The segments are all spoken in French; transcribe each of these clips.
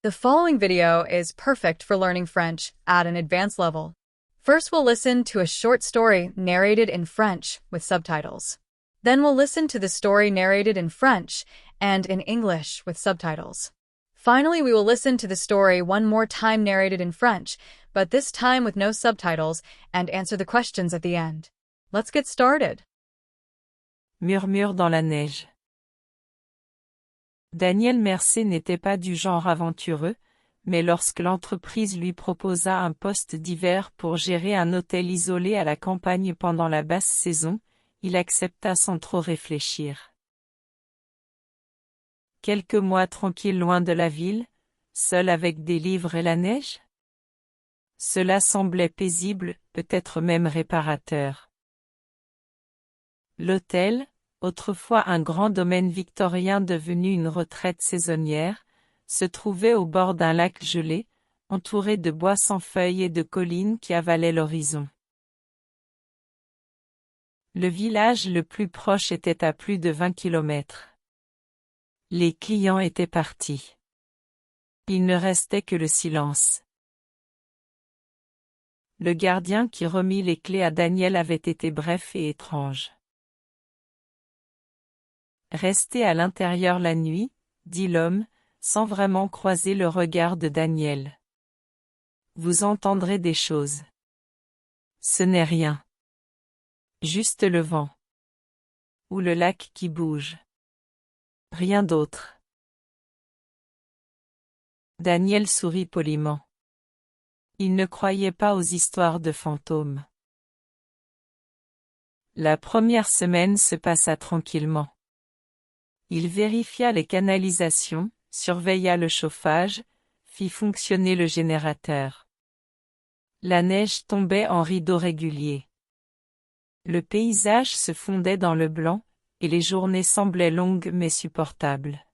The following video is perfect for learning French at an advanced level. First, we'll listen to a short story narrated in French with subtitles. Then we'll listen to the story narrated in French and in English with subtitles. Finally, we will listen to the story one more time narrated in French, but this time with no subtitles, and answer the questions at the end. Let's get started. Murmure dans la neige. Daniel Mercier n'était pas du genre aventureux, mais lorsque l'entreprise lui proposa un poste d'hiver pour gérer un hôtel isolé à la campagne pendant la basse saison, il accepta sans trop réfléchir. Quelques mois tranquilles loin de la ville, seul avec des livres et la neige? Cela semblait paisible, peut-être même réparateur. L'hôtel, autrefois un grand domaine victorien devenu une retraite saisonnière, se trouvait au bord d'un lac gelé, entouré de bois sans feuilles et de collines qui avalaient l'horizon. Le village le plus proche était à plus de 20 kilomètres. Les clients étaient partis. Il ne restait que le silence. Le gardien qui remit les clés à Daniel avait été bref et étrange. Restez à l'intérieur la nuit, dit l'homme, sans vraiment croiser le regard de Daniel. Vous entendrez des choses. Ce n'est rien. Juste le vent. Ou le lac qui bouge. Rien d'autre. Daniel sourit poliment. Il ne croyait pas aux histoires de fantômes. La première semaine se passa tranquillement. Il vérifia les canalisations, surveilla le chauffage, fit fonctionner le générateur. La neige tombait en rideaux réguliers. Le paysage se fondait dans le blanc, et les journées semblaient longues mais supportables.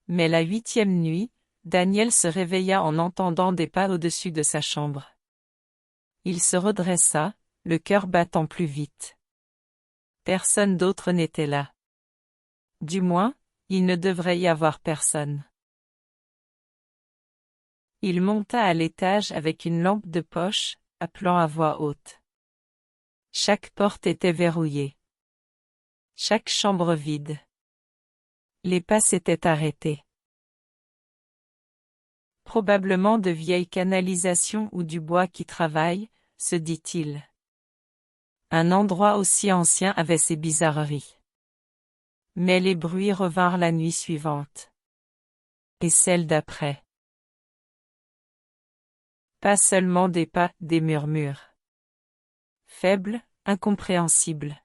Mais la 8e nuit, Daniel se réveilla en entendant des pas au-dessus de sa chambre. Il se redressa, le cœur battant plus vite. Personne d'autre n'était là. Du moins, il ne devrait y avoir personne. Il monta à l'étage avec une lampe de poche, appelant à voix haute. Chaque porte était verrouillée. Chaque chambre vide. Les pas s'étaient arrêtés. Probablement de vieilles canalisations ou du bois qui travaille, se dit-il. Un endroit aussi ancien avait ses bizarreries. Mais les bruits revinrent la nuit suivante. Et celle d'après. Pas seulement des pas, des murmures. Faibles, incompréhensibles.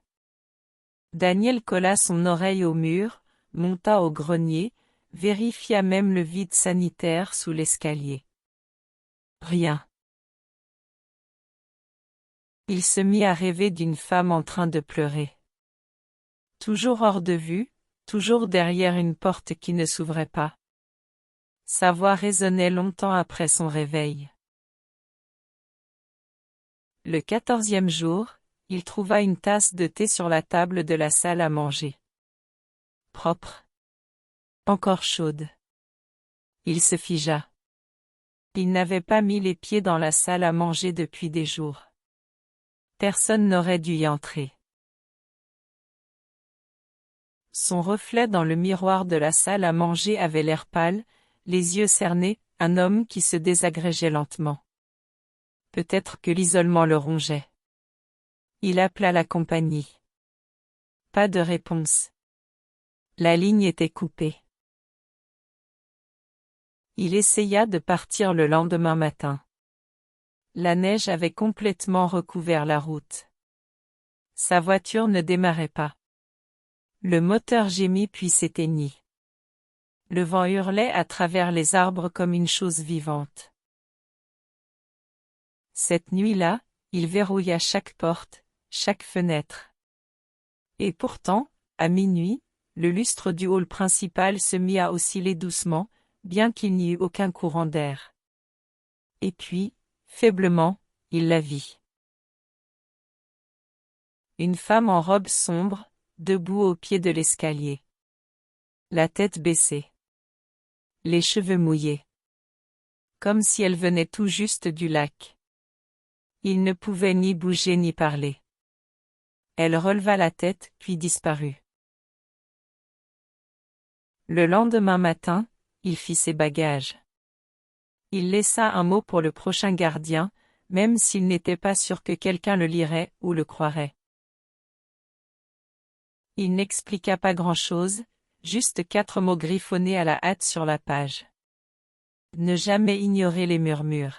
Daniel colla son oreille au mur, monta au grenier, vérifia même le vide sanitaire sous l'escalier. Rien. Il se mit à rêver d'une femme en train de pleurer. Toujours hors de vue, toujours derrière une porte qui ne s'ouvrait pas. Sa voix résonnait longtemps après son réveil. Le 14e jour, il trouva une tasse de thé sur la table de la salle à manger. Propre. Encore chaude. Il se figea. Il n'avait pas mis les pieds dans la salle à manger depuis des jours. Personne n'aurait dû y entrer. Son reflet dans le miroir de la salle à manger avait l'air pâle, les yeux cernés, un homme qui se désagrégeait lentement. Peut-être que l'isolement le rongeait. Il appela la compagnie. Pas de réponse. La ligne était coupée. Il essaya de partir le lendemain matin. La neige avait complètement recouvert la route. Sa voiture ne démarrait pas. Le moteur gémit puis s'éteignit. Le vent hurlait à travers les arbres comme une chose vivante. Cette nuit-là, il verrouilla chaque porte, chaque fenêtre. Et pourtant, à minuit, le lustre du hall principal se mit à osciller doucement, bien qu'il n'y eût aucun courant d'air. Et puis, faiblement, il la vit. Une femme en robe sombre, debout au pied de l'escalier. La tête baissée. les cheveux mouillés. Comme si elle venait tout juste du lac. Il ne pouvait ni bouger ni parler. Elle releva la tête, puis disparut. Le lendemain matin, il fit ses bagages. Il laissa un mot pour le prochain gardien, même s'il n'était pas sûr que quelqu'un le lirait ou le croirait. Il n'expliqua pas grand-chose, juste 4 mots griffonnés à la hâte sur la page. Ne jamais ignorer les murmures.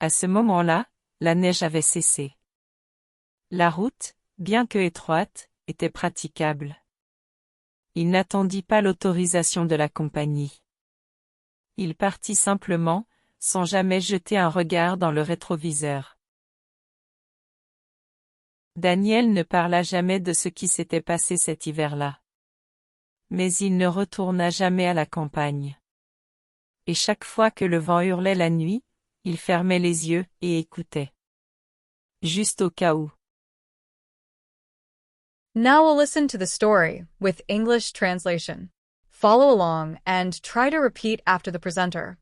À ce moment-là, la neige avait cessé. La route, bien que étroite, était praticable. Il n'attendit pas l'autorisation de la compagnie. Il partit simplement, sans jamais jeter un regard dans le rétroviseur. Daniel ne parla jamais de ce qui s'était passé cet hiver-là. Mais il ne retourna jamais à la campagne. Et chaque fois que le vent hurlait la nuit, il fermait les yeux et écoutait. Juste au cas où. Now we'll listen to the story with English translation. Follow along and try to repeat after the presenter.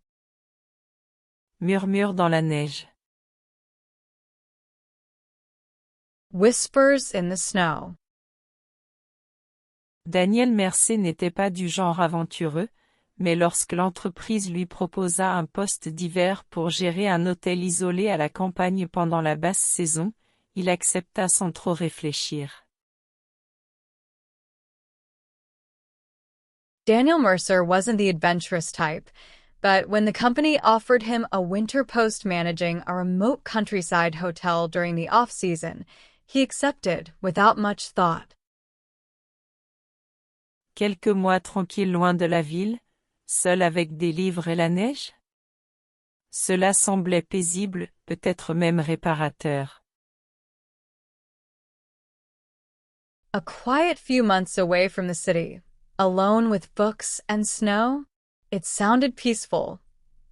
Murmure dans la neige. Whispers in the snow. Daniel Mercier n'était pas du genre aventureux, mais lorsque l'entreprise lui proposa un poste d'hiver pour gérer un hôtel isolé à la campagne pendant la basse saison, il accepta sans trop réfléchir. Daniel Mercer wasn't the adventurous type, but when the company offered him a winter post managing a remote countryside hotel during the off-season, he accepted without much thought. Quelques mois tranquilles loin de la ville, seul avec des livres et la neige? Cela semblait paisible, peut-être même réparateur. A quiet few months away from the city, alone with books and snow, it sounded peaceful,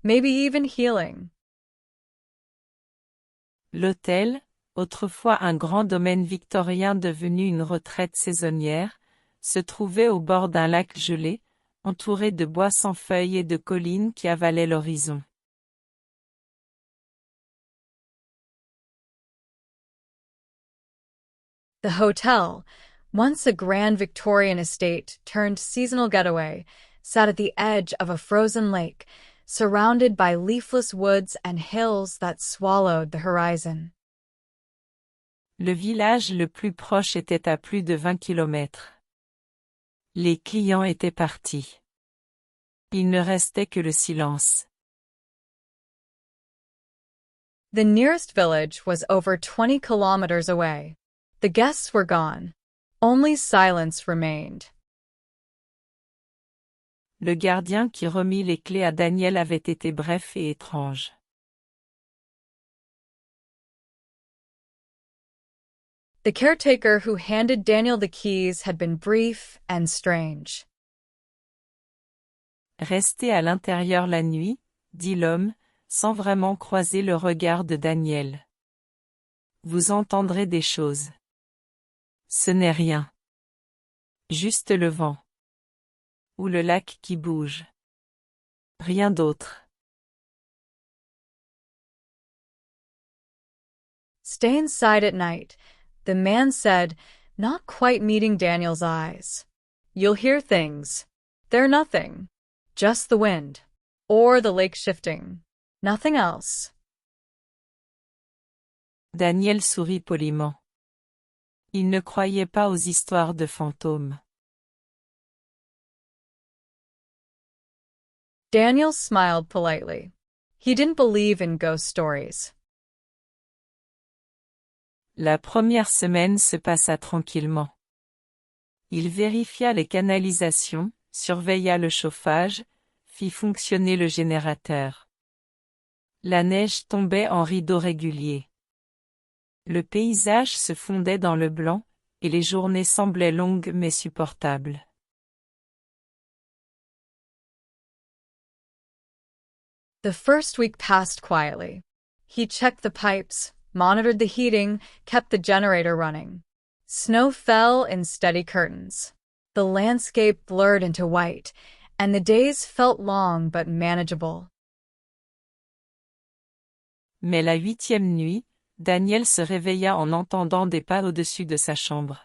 maybe even healing. L'hôtel, autrefois un grand domaine victorien devenu une retraite saisonnière, se trouvait au bord d'un lac gelé, entouré de bois sans feuilles et de collines qui avalaient l'horizon. The hotel, once a grand Victorian estate turned seasonal getaway, sat at the edge of a frozen lake, surrounded by leafless woods and hills that swallowed the horizon. Le village le plus proche était à plus de 20 kilomètres. Les clients étaient partis. Il ne restait que le silence. The nearest village was over 20 kilometers away. The guests were gone. Only silence remained. Le gardien qui remit les clés à Daniel avait été bref et étrange. The caretaker who handed Daniel the keys had been brief and strange. Restez à l'intérieur la nuit, dit l'homme, sans vraiment croiser le regard de Daniel. Vous entendrez des choses. Ce n'est rien. Juste le vent. Ou le lac qui bouge. Rien d'autre. Stay inside at night, the man said, not quite meeting Daniel's eyes. You'll hear things. They're nothing. Just the wind. Or the lake shifting. Nothing else. Daniel sourit poliment. Il ne croyait pas aux histoires de fantômes. Daniel smiled politely. He didn't believe in ghost stories. La première semaine se passa tranquillement. Il vérifia les canalisations, surveilla le chauffage, fit fonctionner le générateur. La neige tombait en rideaux réguliers. Le paysage se fondait dans le blanc, et les journées semblaient longues mais supportables. The first week passed quietly. He checked the pipes, monitored the heating, kept the generator running. Snow fell in steady curtains. The landscape blurred into white, and the days felt long but manageable. Mais la 8e nuit, Daniel se réveilla en entendant des pas au-dessus de sa chambre.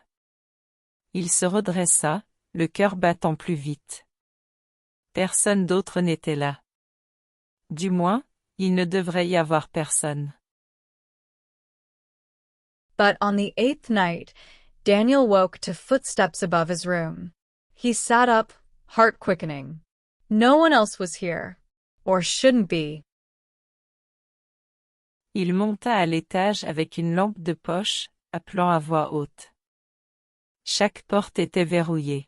Il se redressa, le cœur battant plus vite. Personne d'autre n'était là. Du moins, il ne devrait y avoir personne. But on the 8th night, Daniel woke to footsteps above his room. He sat up, heart quickening. No one else was here. Or shouldn't be. Il monta à l'étage avec une lampe de poche, appelant à voix haute. Chaque porte était verrouillée.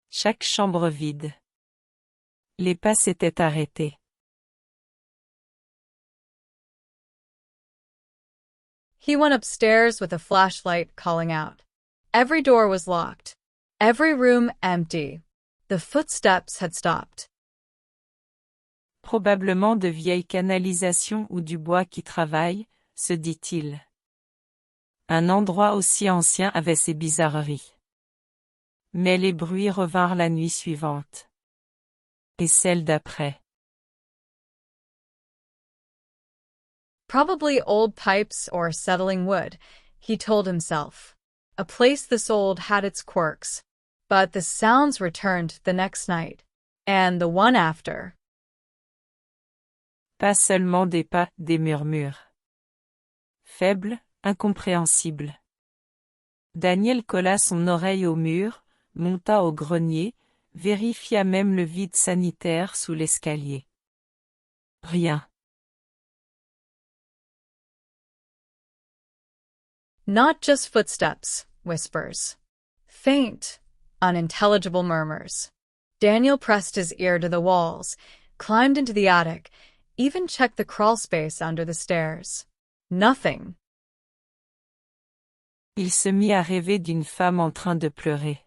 Chaque chambre vide. Les pas s'étaient arrêtés. He went upstairs with a flashlight, calling out. Every door was locked. Every room empty. The footsteps had stopped. Probablement de vieilles canalisations ou du bois qui travaille, se dit-il. Un endroit aussi ancien avait ses bizarreries. Mais les bruits revinrent la nuit suivante. Et celle d'après. Probably old pipes or settling wood, he told himself. A place this old had its quirks. But the sounds returned the next night. And the one after. Pas seulement des pas, des murmures. Faibles, incompréhensibles. Daniel colla son oreille au mur, monta au grenier, vérifia même le vide sanitaire sous l'escalier. Rien. Not just footsteps, whispers. Faint, unintelligible murmurs. Daniel pressed his ear to the walls, climbed into the attic, even checked the crawl space under the stairs. Nothing. Il se mit à rêver d'une femme en train de pleurer.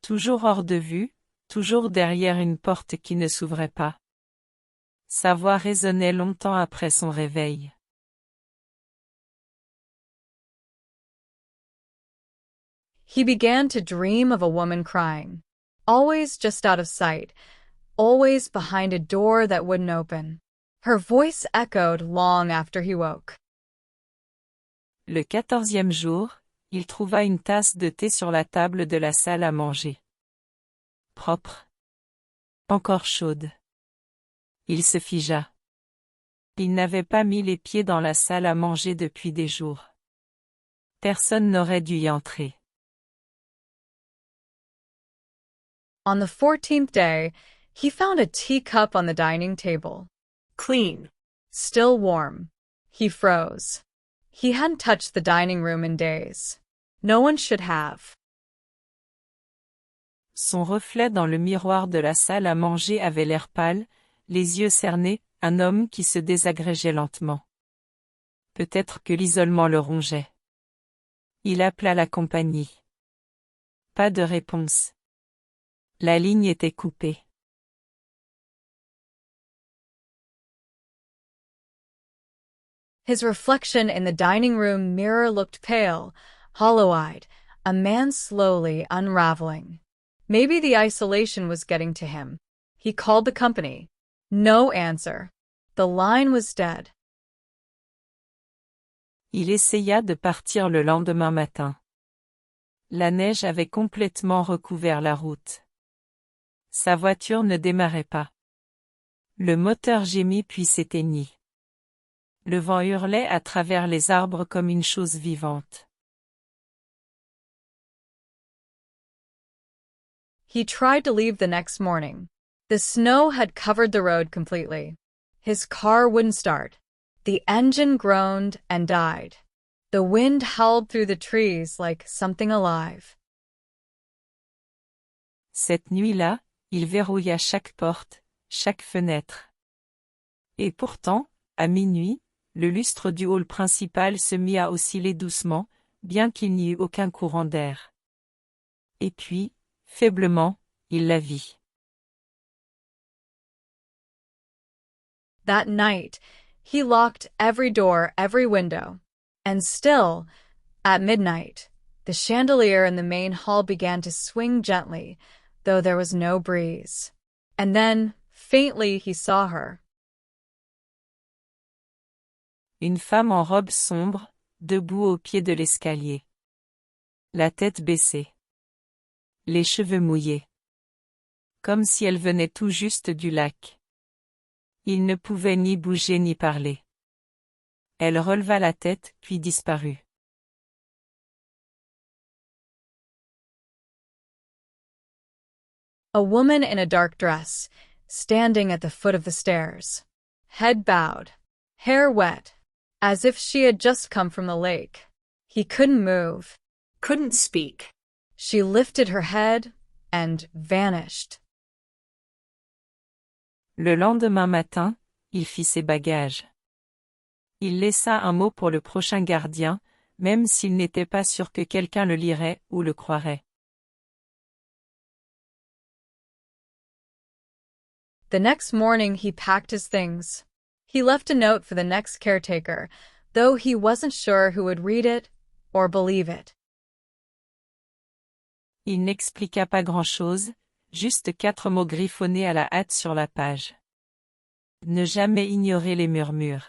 Toujours hors de vue, toujours derrière une porte qui ne s'ouvrait pas. Sa voix résonnait longtemps après son réveil. He began to dream of a woman crying, always just out of sight, always behind a door that wouldn't open. Her voice echoed long after he woke. Le 14e jour, il trouva une tasse de thé sur la table de la salle à manger. Propre. Encore chaude. Il se figea. Il n'avait pas mis les pieds dans la salle à manger depuis des jours. Personne n'aurait dû y entrer. On the 14th day, he found a teacup on the dining table. Clean. Still warm. He froze. He hadn't touched the dining room in days. No one should have. Son reflet dans le miroir de la salle à manger avait l'air pâle, les yeux cernés, un homme qui se désagrégeait lentement. Peut-être que l'isolement le rongeait. Il appela la compagnie. Pas de réponse. La ligne était coupée. His reflection in the dining room mirror looked pale, hollow-eyed, a man slowly unraveling. Maybe the isolation was getting to him. He called the company. No answer. The line was dead. Il essaya de partir le lendemain matin. La neige avait complètement recouvert la route. Sa voiture ne démarrait pas. Le moteur gémit puis s'éteignit. Le vent hurlait à travers les arbres comme une chose vivante. He tried to leave the next morning. The snow had covered the road completely. His car wouldn't start. The engine groaned and died. The wind howled through the trees like something alive. Cette nuit-là, il verrouilla chaque porte, chaque fenêtre. Et pourtant, à minuit, le lustre du hall principal se mit à osciller doucement, bien qu'il n'y eût aucun courant d'air. Et puis, faiblement, il la vit. That night, he locked every door, every window. And still, at midnight, The chandelier in the main hall began to swing gently, though there was no breeze. And then, faintly, he saw her. Une femme en robe sombre, debout au pied de l'escalier. La tête baissée. Les cheveux mouillés. Comme si elle venait tout juste du lac. Il ne pouvait ni bouger ni parler. Elle releva la tête, puis disparut. A woman in a dark dress, standing at the foot of the stairs. Head bowed. Hair wet. As if she had just come from the lake. He couldn't move. Couldn't speak. She lifted her head and vanished. Le lendemain matin, il fit ses bagages. Il laissa un mot pour le prochain gardien, même s'il n'était pas sûr que quelqu'un le lirait ou le croirait. The next morning he packed his things. He left a note for the next caretaker, though he wasn't sure who would read it or believe it. Il n'expliqua pas grand-chose, juste 4 mots griffonnés à la hâte sur la page. Ne jamais ignorer les murmures.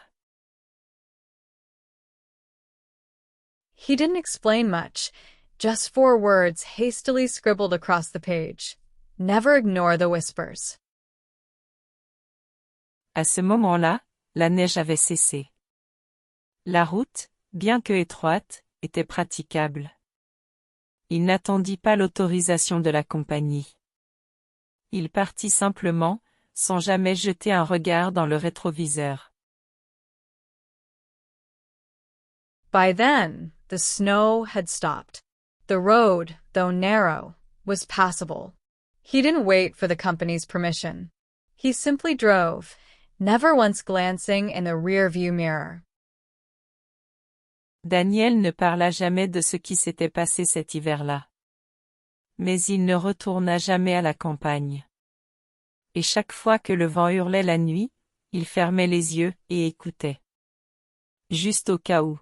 He didn't explain much, just 4 words hastily scribbled across the page. Never ignore the whispers. À ce moment-là, la neige avait cessé. La route, bien que étroite, était praticable. Il n'attendit pas l'autorisation de la compagnie. Il partit simplement, sans jamais jeter un regard dans le rétroviseur. By then, the snow had stopped. The road, though narrow, was passable. He didn't wait for the company's permission. He simply drove, never once glancing in the rear-view mirror. Daniel ne parla jamais de ce qui s'était passé cet hiver-là. Mais il ne retourna jamais à la campagne. Et chaque fois que le vent hurlait la nuit, il fermait les yeux et écoutait. Juste au cas où.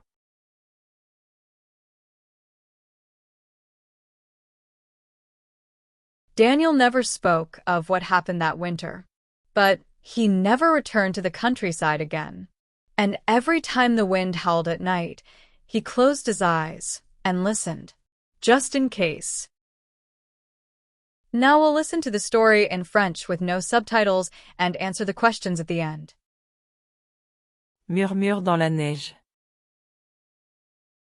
Daniel never spoke of what happened that winter. But he never returned to the countryside again. And every time the wind howled at night, he closed his eyes and listened, just in case. Now we'll listen to the story in French with no subtitles and answer the questions at the end. Murmure dans la neige.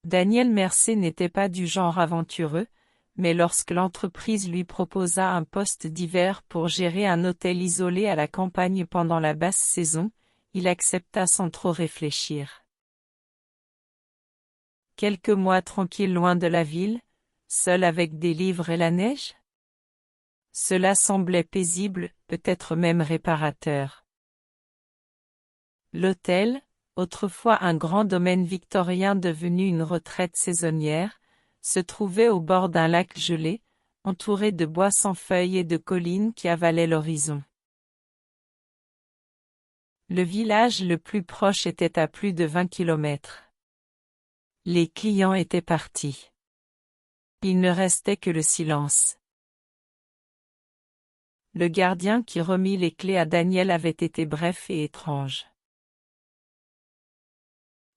Daniel Mercier n'était pas du genre aventureux, mais lorsque l'entreprise lui proposa un poste d'hiver pour gérer un hôtel isolé à la campagne pendant la basse saison, il accepta sans trop réfléchir. Quelques mois tranquilles loin de la ville, seul avec des livres et la neige? Cela semblait paisible, peut-être même réparateur. L'hôtel, autrefois un grand domaine victorien devenu une retraite saisonnière, se trouvait au bord d'un lac gelé, entouré de bois sans feuilles et de collines qui avalaient l'horizon. Le village le plus proche était à plus de 20 kilomètres. Les clients étaient partis. Il ne restait que le silence. Le gardien qui remit les clés à Daniel avait été bref et étrange.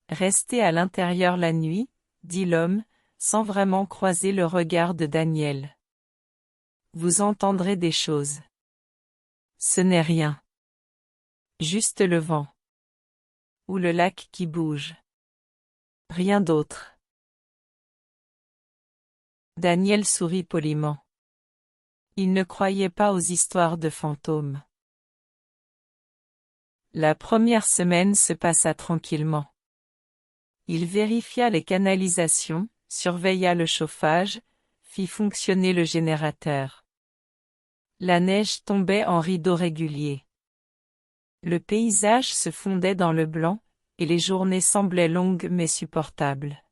Restez à l'intérieur la nuit, dit l'homme, sans vraiment croiser le regard de Daniel. Vous entendrez des choses. Ce n'est rien. Juste le vent. Ou le lac qui bouge. Rien d'autre. Daniel sourit poliment. Il ne croyait pas aux histoires de fantômes. La première semaine se passa tranquillement. Il vérifia les canalisations, surveilla le chauffage, fit fonctionner le générateur. La neige tombait en rideaux réguliers. Le paysage se fondait dans le blanc, et les journées semblaient longues mais supportables.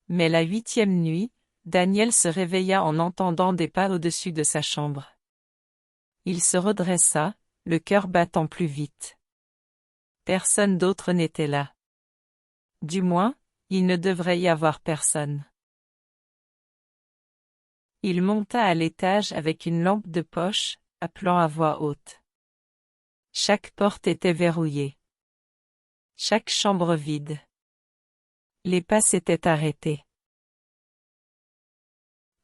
Mais la 8e nuit, Daniel se réveilla en entendant des pas au-dessus de sa chambre. Il se redressa, le cœur battant plus vite. Personne d'autre n'était là. Du moins, Il ne devrait y avoir personne. Il monta à l'étage avec une lampe de poche, appelant à voix haute. Chaque porte était verrouillée. Chaque chambre vide. Les pas s'étaient arrêtés.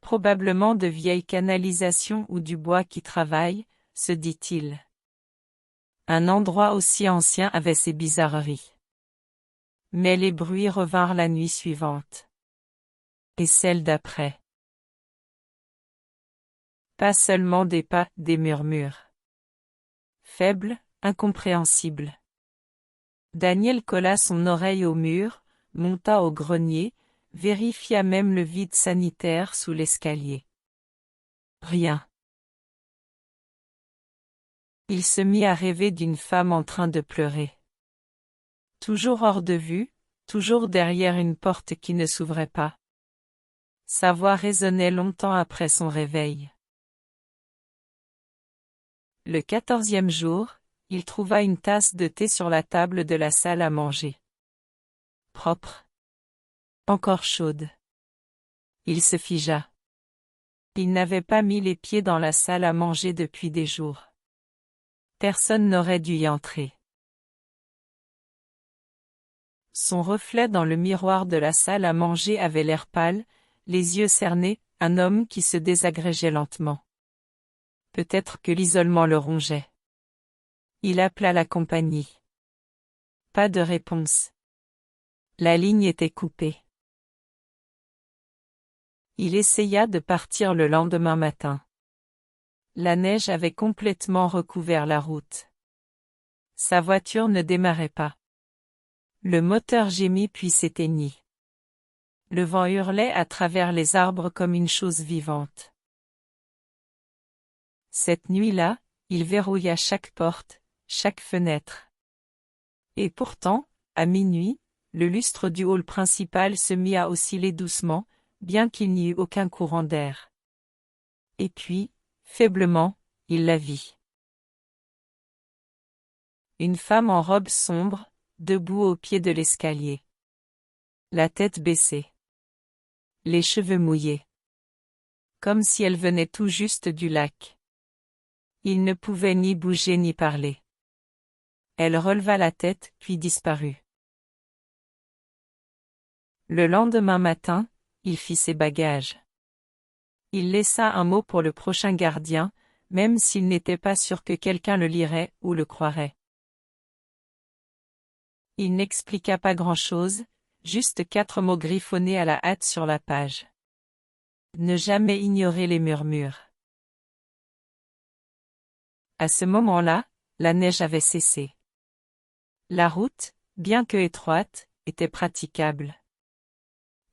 Probablement de vieilles canalisations ou du bois qui travaille, se dit-il. Un endroit aussi ancien avait ses bizarreries. Mais les bruits revinrent la nuit suivante. Et celle d'après. Pas seulement des pas, des murmures. Faibles, incompréhensibles. Daniel colla son oreille au mur, monta au grenier, vérifia même le vide sanitaire sous l'escalier. Rien. Il se mit à rêver d'une femme en train de pleurer. Toujours hors de vue, toujours derrière une porte qui ne s'ouvrait pas. Sa voix résonnait longtemps après son réveil. Le 14e jour, il trouva une tasse de thé sur la table de la salle à manger. Propre. Encore chaude. Il se figea. Il n'avait pas mis les pieds dans la salle à manger depuis des jours. Personne n'aurait dû y entrer. Son reflet dans le miroir de la salle à manger avait l'air pâle, les yeux cernés, un homme qui se désagrégeait lentement. Peut-être que l'isolement le rongeait. Il appela la compagnie. Pas de réponse. La ligne était coupée. Il essaya de partir le lendemain matin. La neige avait complètement recouvert la route. Sa voiture ne démarrait pas. Le moteur gémit puis s'éteignit. Le vent hurlait à travers les arbres comme une chose vivante. Cette nuit-là, il verrouilla chaque porte, chaque fenêtre. Et pourtant, à minuit, le lustre du hall principal se mit à osciller doucement, bien qu'il n'y eût aucun courant d'air. Et puis, faiblement, il la vit. Une femme en robe sombre, debout au pied de l'escalier. La tête baissée. Les cheveux mouillés. Comme si elle venait tout juste du lac. Il ne pouvait ni bouger ni parler. Elle releva la tête, puis disparut. Le lendemain matin, il fit ses bagages. Il laissa un mot pour le prochain gardien, même s'il n'était pas sûr que quelqu'un le lirait ou le croirait. Il n'expliqua pas grand-chose, juste 4 mots griffonnés à la hâte sur la page. Ne jamais ignorer les murmures. À ce moment-là, la neige avait cessé. La route, bien que étroite, était praticable.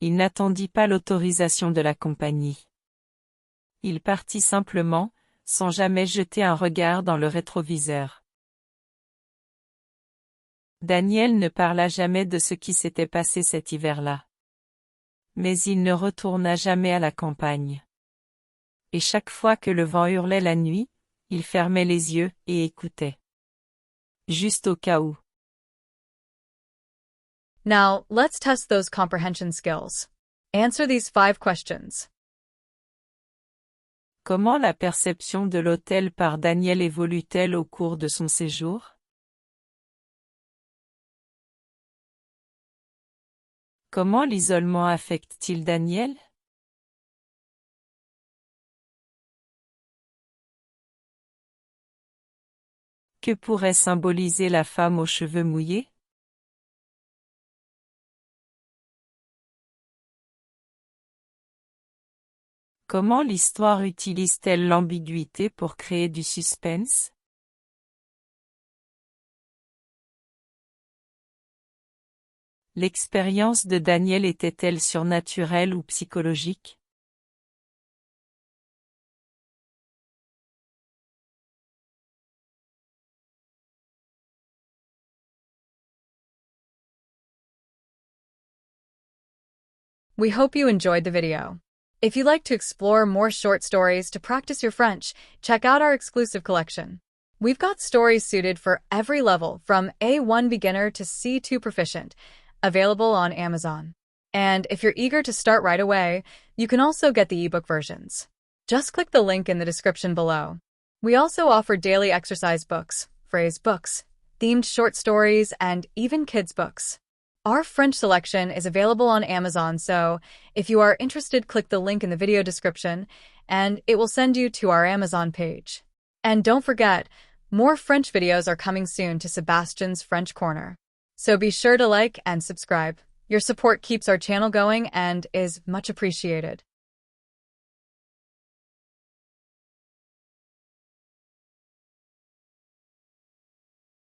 Il n'attendit pas l'autorisation de la compagnie. Il partit simplement, sans jamais jeter un regard dans le rétroviseur. Daniel ne parla jamais de ce qui s'était passé cet hiver-là. Mais il ne retourna jamais à la campagne. Et chaque fois que le vent hurlait la nuit, il fermait les yeux et écoutait. Juste au cas où. Now, let's test those comprehension skills. Answer these 5 questions. Comment la perception de l'hôtel par Daniel évolue-t-elle au cours de son séjour? Comment l'isolement affecte-t-il Daniel? Que pourrait symboliser la femme aux cheveux mouillés? Comment l'histoire utilise-t-elle l'ambiguïté pour créer du suspense? L'expérience de Daniel était-elle surnaturelle ou psychologique? We hope you enjoyed the video. If you'd like to explore more short stories to practice your French, check out our exclusive collection. We've got stories suited for every level, from A1 beginner to C2 proficient, available on Amazon. And if you're eager to start right away, you can also get the ebook versions. Just click the link in the description below. We also offer daily exercise books, phrase books, themed short stories, and even kids' books. Our French selection is available on Amazon, so if you are interested, click the link in the video description, and it will send you to our Amazon page. And don't forget, more French videos are coming soon to Sebastian's French Corner. So be sure to like and subscribe. Your support keeps our channel going and is much appreciated.